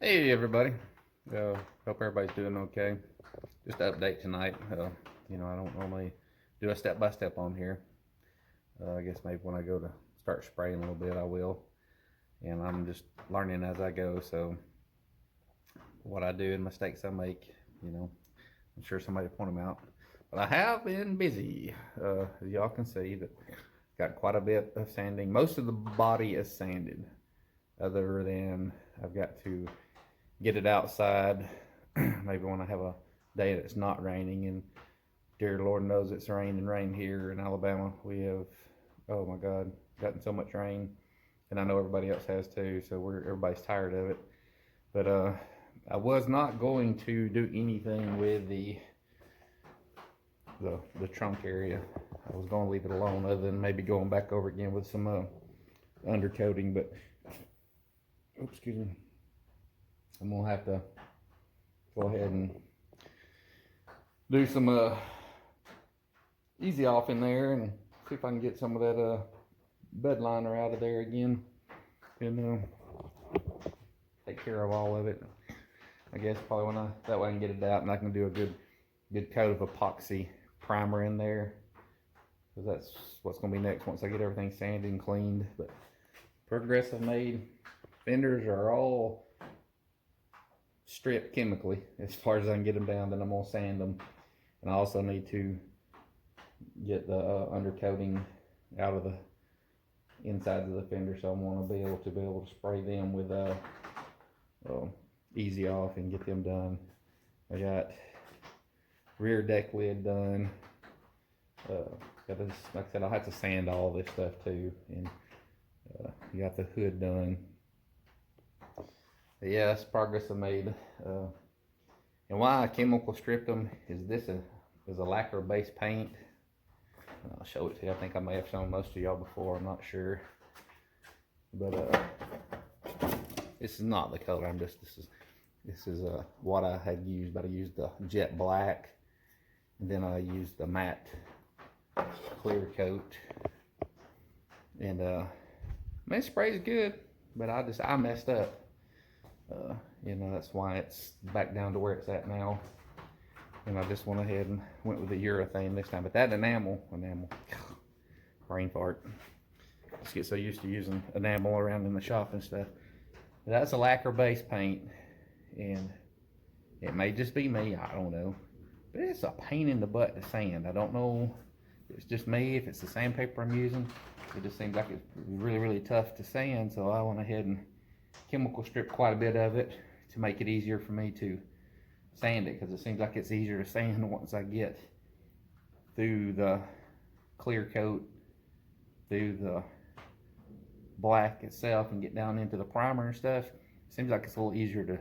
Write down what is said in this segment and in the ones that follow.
Hey everybody, hope everybody's doing okay. Just an update tonight. I don't normally do a step by step on here. I guess maybe when I go to start spraying a little bit, I will. And I'm just learning as I go. So what I do and mistakes I make, I'm sure somebody will point them out. But I have been busy. As y'all can see, that got quite a bit of sanding. Most of the body is sanded, other than I've got to get it outside. Maybe when I have a day that's not raining, and dear Lord knows it's rain here in Alabama. We have, oh my God, gotten so much rain, and I know everybody else has too. So everybody's tired of it. But I was not going to do anything with the trunk area. I was going to leave it alone, other than maybe going back over again with some undercoating. But oops, excuse me. I'm gonna have to go ahead and do some easy off in there and see if I can get some of that bed liner out of there again, and take care of all of it. I guess probably that way I can get it out, and I can do a good coat of epoxy primer in there, because that's what's gonna be next once I get everything sanded and cleaned. But progress I've made. Fenders are all stripped chemically as far as I can get them down. Then I'm gonna sand them, and I also need to get the undercoating out of the insides of the fender, so I want to be able to spray them with easy off and get them done. I got rear deck lid done. Like I said, I'll have to sand all this stuff too, and you got the hood done. But yeah, that's progress I made. And why I chemical stripped them is this is a lacquer based paint. I'll show it to you. I think I may have shown most of y'all before, I'm not sure. But this is not the color. This is what I had used. But I used the jet black, and then I used the matte clear coat. And it sprays good, but I messed up. That's why it's back down to where it's at now. And I just went ahead and went with the urethane this time. But that enamel, brain fart. Just get so used to using enamel around in the shop and stuff. That's a lacquer based paint, and it may just be me, I don't know. But it's a pain in the butt to sand. I don't know if it's just me, if it's the sandpaper I'm using. It just seems like it's really, really tough to sand, so I went ahead and chemical stripped quite a bit of it to make it easier for me to sand it, because it seems like it's easier to sand once I get through the clear coat, through the black itself, and get down into the primer and stuff. It seems like it's a little easier to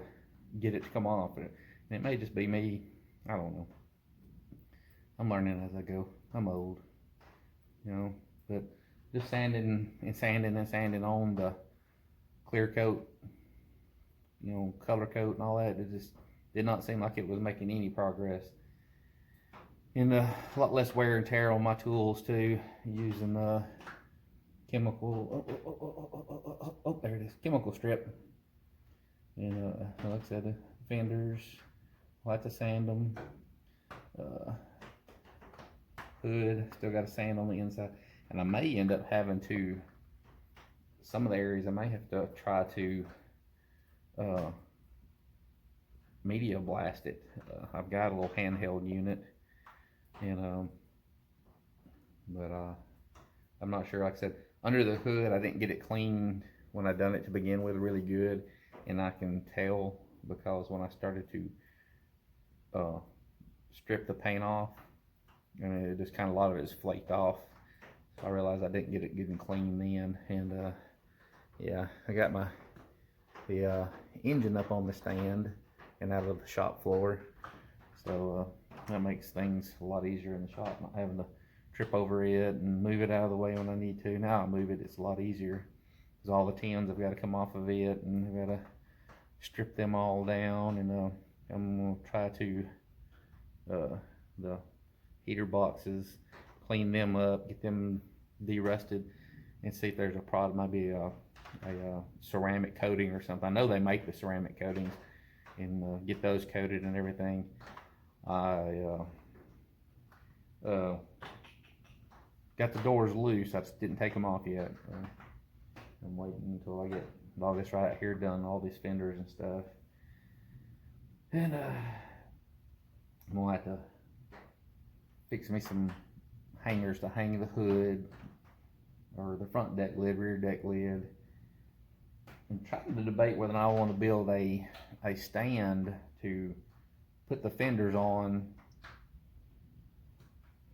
get it to come off. And it may just be me, I don't know. I'm learning as I go. I'm old, but just sanding and sanding and sanding on the clear coat, color coat and all that, it just did not seem like it was making any progress. And a lot less wear and tear on my tools too, using the chemical, there it is, chemical strip. And like I said, the fenders, I'll have to sand them. Hood, still got to sand on the inside. And I may end up having to, some of the areas I may have to try to media blast it. I've got a little handheld unit, and but I'm not sure. Like I said, under the hood, I didn't get it clean when I done it to begin with really good, and I can tell because when I started to strip the paint off, and it just kind of, a lot of it is flaked off. So I realized I didn't get it good and clean then, and yeah, I got the engine up on the stand and out of the shop floor, so that makes things a lot easier in the shop, not having to trip over it and move it out of the way when I need to. Now I move it, it's a lot easier, because all the tins have got to come off of it, and I've got to strip them all down. And I'm going to try to the heater boxes, clean them up, get them de-rusted, and see if there's a problem. Might be ceramic coating or something. I know they make the ceramic coatings and get those coated and everything. I got the doors loose. I just didn't take them off yet. I'm waiting until I get all this right here done, all these fenders and stuff. And I'm gonna have to fix me some hangers to hang the hood or the front deck lid, rear deck lid. I'm trying to debate whether or not I want to build a stand to put the fenders on,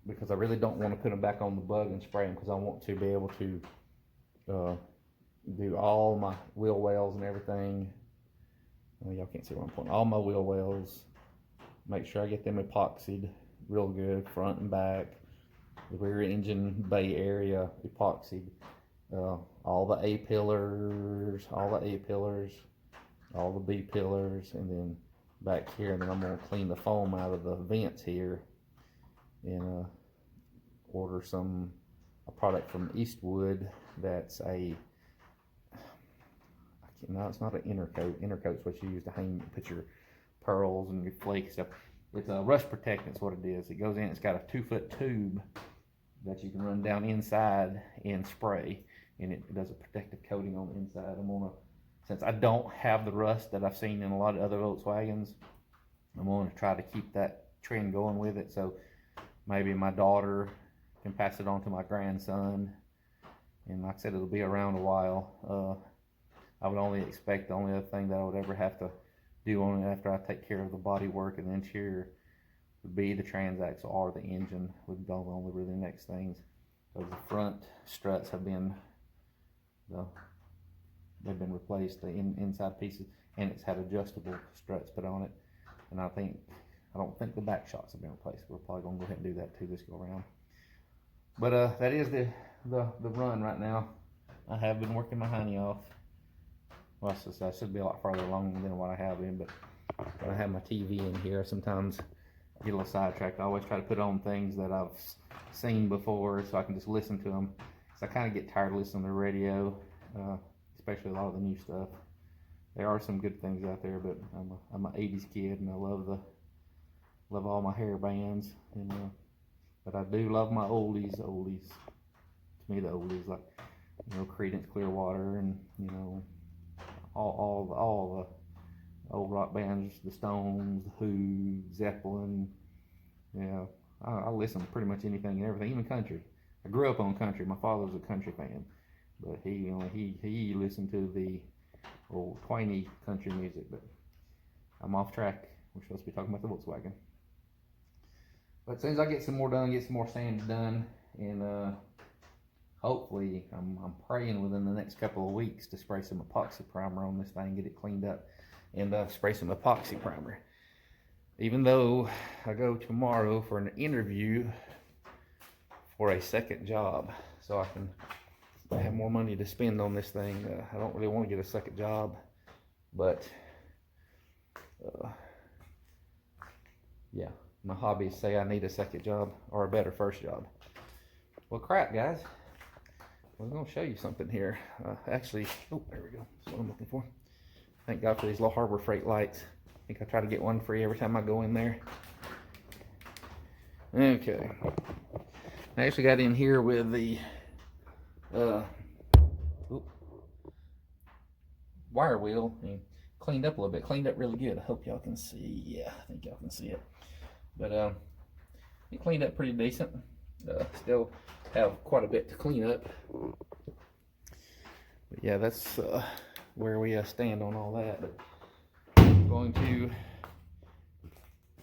because I really don't want to put them back on the bug and spray them, because I want to be able to do all my wheel wells and everything. Well, y'all can't see where I'm pointing. All my wheel wells, make sure I get them epoxied real good, front and back. The rear engine bay area epoxied. All the A pillars, all the B pillars, and then back here. And then I'm gonna clean the foam out of the vents here, and order a product from Eastwood that's no, it's not an intercoat. Intercoat's what you use to put your pearls and your flake stuff. It's a rust protectant, is what it is. It goes in, it's got a 2-foot tube that you can run down inside and spray, and it does a protective coating on the inside. Since I don't have the rust that I've seen in a lot of other Volkswagens, I'm gonna try to keep that trend going with it. So maybe my daughter can pass it on to my grandson, and like I said, it'll be around a while. I would only expect the only other thing that I would ever have to do on it after I take care of the body work and the interior would be the transaxle or the engine. Would be the only really next things. Because the front struts have been they've been replaced, the inside pieces, and it's had adjustable struts put on it. And I don't think the back shocks have been replaced. We're probably gonna go ahead and do that too this go around. But that is the run right now. I have been working my honey off. Well, I should be a lot farther along than what I have been, but when I have my TV in here, sometimes I get a little sidetracked. I always try to put on things that I've seen before so I can just listen to them. So I kind of get tired of listening to the radio, especially a lot of the new stuff. There are some good things out there, but I'm an 80s kid, and I love all my hair bands, and but I do love my oldies. To me, the oldies, like, Creedence Clearwater, and all the old rock bands, the Stones, the Who, Zeppelin. Yeah, I listen to pretty much anything and everything, even country. I grew up on country. My father was a country fan, but he listened to the old twiny country music. But I'm off track. We're supposed to be talking about the Volkswagen. But as soon as I get some more done, get some more sand done, and hopefully, I'm praying within the next couple of weeks to spray some epoxy primer on this thing, get it cleaned up, and spray some epoxy primer. Even though I go tomorrow for an interview for a second job, so I can have more money to spend on this thing. I don't really want to get a second job, but yeah, my hobbies say I need a second job or a better first job. Well, crap, guys. We're going to show you something here. Actually, oh, there we go. That's what I'm looking for. Thank God for these little Harbor Freight lights. I think I try to get one free every time I go in there. Okay. I actually got in here with the wire wheel and cleaned up a little bit. Cleaned up really good. I hope y'all can see. Yeah, I think y'all can see it. But it cleaned up pretty decent. Still have quite a bit to clean up, but yeah, that's where we stand on all that. But I'm going to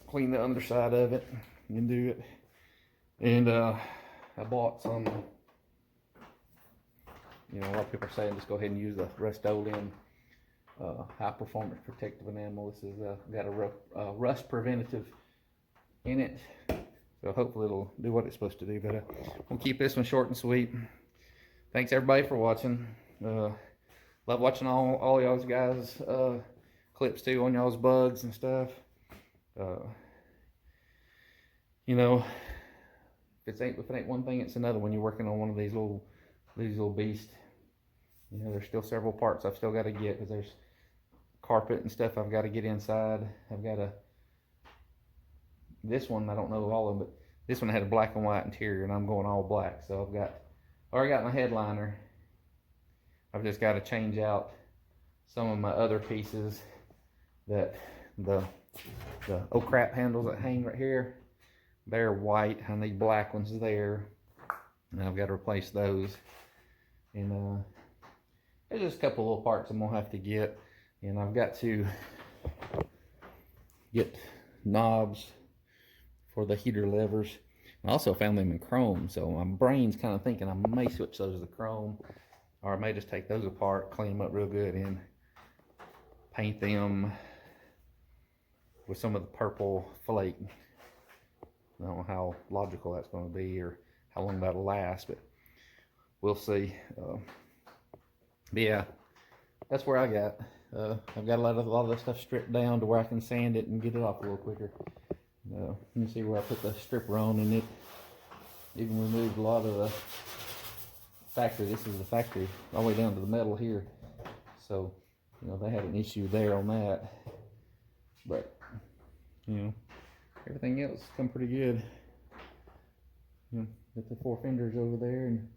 clean the underside of it and do it. And I bought some, a lot of people are saying just go ahead and use the Rust-Oleum high performance protective enamel. This is got a rust preventative in it. So hopefully it'll do what it's supposed to do. But we'll keep this one short and sweet. Thanks everybody for watching. Love watching all y'all's guys clips too on y'all's bugs and stuff. If it ain't one thing, it's another when you're working on one of these little beasts. You know, there's still several parts I've still got to get, because there's carpet and stuff I've got to get inside. I've got this one, I don't know all of them, but this one had a black and white interior, and I'm going all black. So already got my headliner. I've just got to change out some of my other pieces, that the oh crap handles that hang right here, they're white. I need black ones there, and I've got to replace those. And there's just a couple little parts I'm gonna have to get, and I've got to get knobs for the heater levers. I also found them in chrome, so my brain's kind of thinking I may switch those to chrome, or I may just take those apart, clean them up real good, and paint them with some of the purple flake. I don't know how logical that's going to be, or how long that'll last, but we'll see. But yeah, that's where I got. I've got a lot of that stuff stripped down to where I can sand it and get it off a little quicker. You can see where I put the stripper on, and it even removed a lot of the factory. This is the factory all the way down to the metal here. So, you know, they had an issue there on that. But, you know, everything else come pretty good. You know, got the 4 fenders over there, and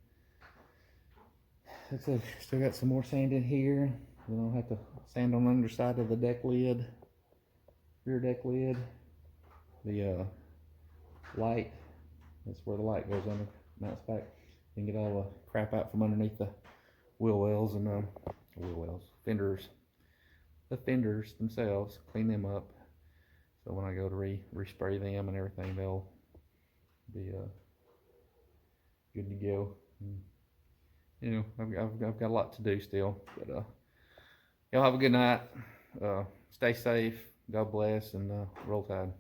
like I said, still got some more sand in here. Then I'll have to sand on the underside of the deck lid, rear deck lid. The light, that's where the light goes under, mounts back. You can get all the crap out from underneath the wheel wells and fenders. The fenders themselves, clean them up. So when I go to respray them and everything, they'll be good to go. And, you know, I've got a lot to do still, but y'all have a good night. Stay safe. God bless, and roll tide.